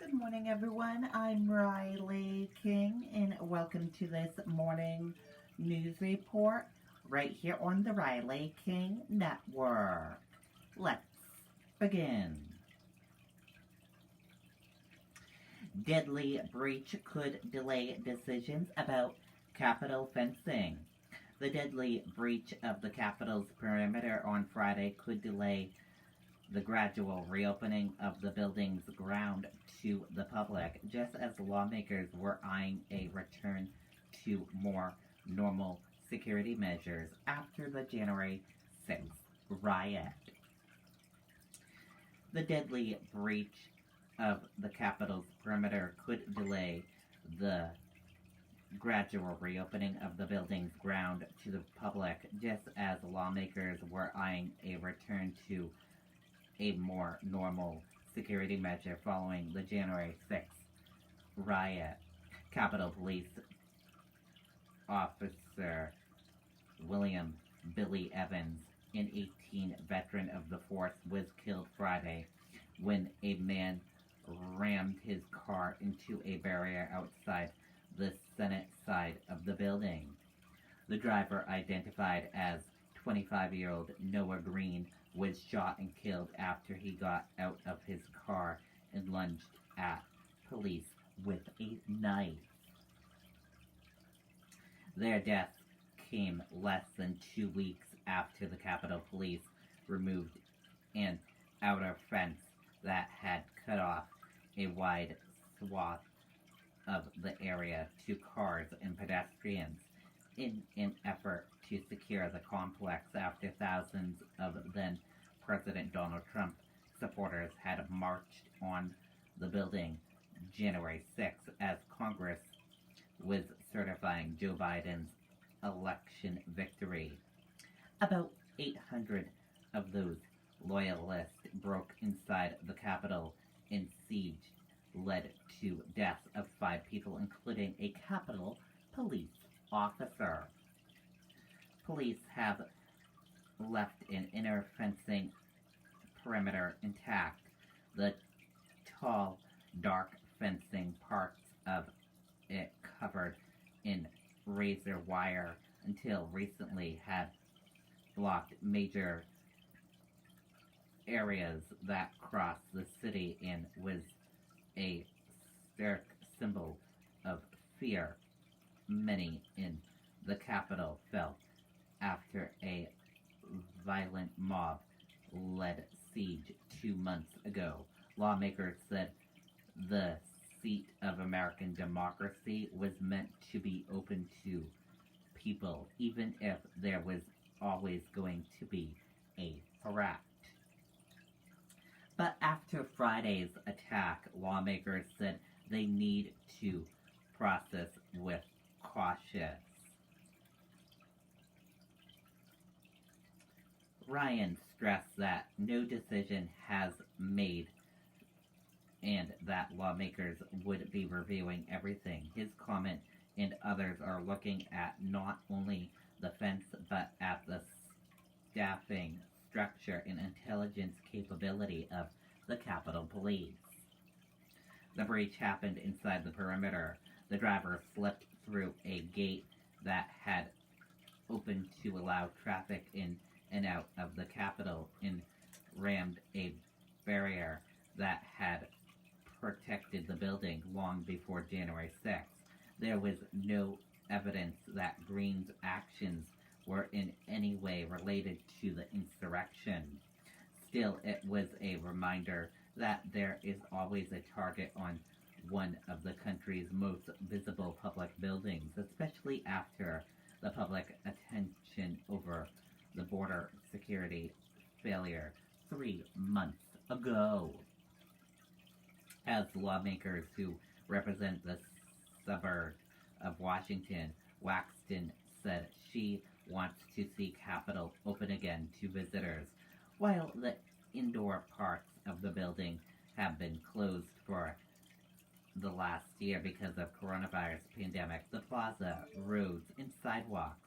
Good morning, everyone. I'm Riley King, and welcome to this morning news report right here on the Riley King Network. Let's begin. Deadly breach could delay decisions about Capitol fencing. The deadly breach of the Capitol's perimeter on Friday could delay the gradual reopening of the building's ground to the public, just as lawmakers were eyeing a return to more normal security measures after the January 6th riot. The deadly breach of the Capitol's perimeter could delay the gradual reopening of the building's ground to the public, just as lawmakers were eyeing a return to a more normal security measure following the January 6th riot. Capitol Police Officer William Billy Evans, an 18 veteran of the force, was killed Friday when a man rammed his car into a barrier outside the Senate side of the building. The driver, identified as 25-year-old Noah Green, was shot and killed after he got out of his car and lunged at police with a knife. Their death came less than 2 weeks after the Capitol Police removed an outer fence that had cut off a wide swath of the area to cars and pedestrians in an effort to secure the complex after thousands of then-President Donald Trump supporters had marched on the building January 6th as Congress was certifying Joe Biden's election victory. About 800 of those loyalists broke inside the Capitol, and siege led to deaths of 5 people, including a Capitol Police officer. Police have left an inner fencing perimeter intact. The tall, dark fencing, parts of it covered in razor wire, until recently had blocked major areas that crossed the city and was a stark symbol of fear many in the Capitol felt after a violent mob-led siege 2 months ago. Lawmakers said the seat of American democracy was meant to be open to people, even if there was always going to be a threat. But after Friday's attack, lawmakers said they need to process with caution. Ryan stressed that no decision has made and that lawmakers would be reviewing everything. His comment and others are looking at not only the fence but at the staffing, structure, and intelligence capability of the Capitol Police. The breach happened inside the perimeter. The driver slipped through a gate that had opened to allow traffic in and out of the Capitol and rammed a barrier that had protected the building long before January 6th. There was no evidence that Green's actions were in any way related to the insurrection. Still, it was a reminder that there is always a target on one of the country's most visible public buildings, especially after the public attention over the border security failure 3 months ago. As lawmakers who represent the suburb of Washington, Waxton said she wants to see Capitol open again to visitors. While the indoor parts of the building have been closed for the last year because of coronavirus pandemic, the plaza, roads, and sidewalks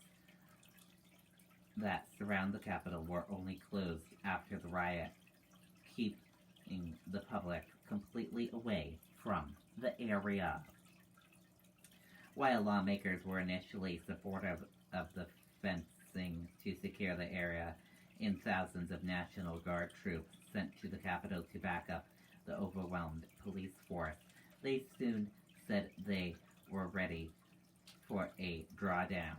that surround the Capitol were only closed after the riot, keeping the public completely away from the area. While lawmakers were initially supportive of the fencing to secure the area and thousands of National Guard troops sent to the capital to back up the overwhelmed police force, they soon said they were ready for a drawdown.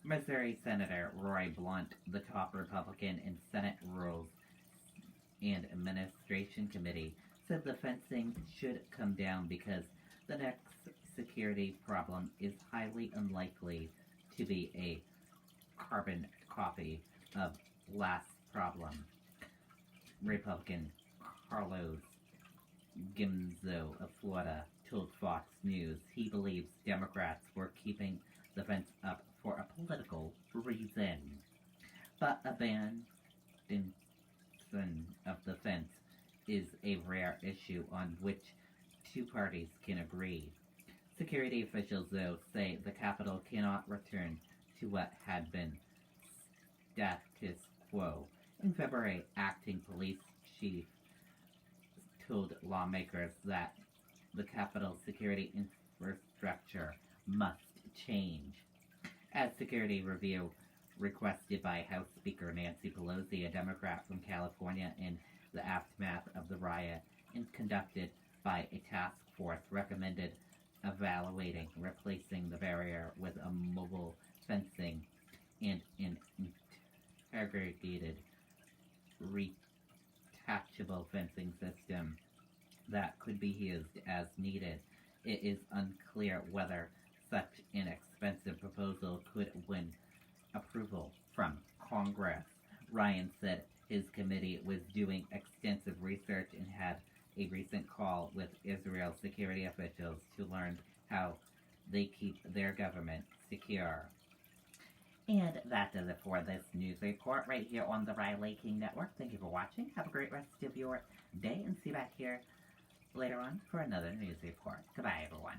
Missouri Senator Roy Blunt, the top Republican in Senate Rules and Administration Committee, said the fencing should come down because the next security problem is highly unlikely to be a carbon copy of last problem. Republican Carlos Gimzo of Florida told Fox News he believes Democrats were keeping the fence up for a political reason. But abandon of the fence is a rare issue on which two parties can agree. Security officials, though, say the capital cannot return to what had been status quo. In February, acting police chief told lawmakers that the capital's security infrastructure must change. As security review requested by House Speaker Nancy Pelosi, a Democrat from California, in the aftermath of the riot, and conducted by a task force, recommended evaluating replacing the barrier with a mobile fencing and an integrated retachable fencing system that could be used as needed. It is unclear whether such an expensive proposal could win approval from Congress. Ryan said his committee was doing extensive research and had a recent call with Israel security officials to learn how they keep their government secure. And that does it for this news report right here on the Riley King Network. Thank you for watching. Have a great rest of your day, and see you back here later on for another news report. Goodbye, everyone.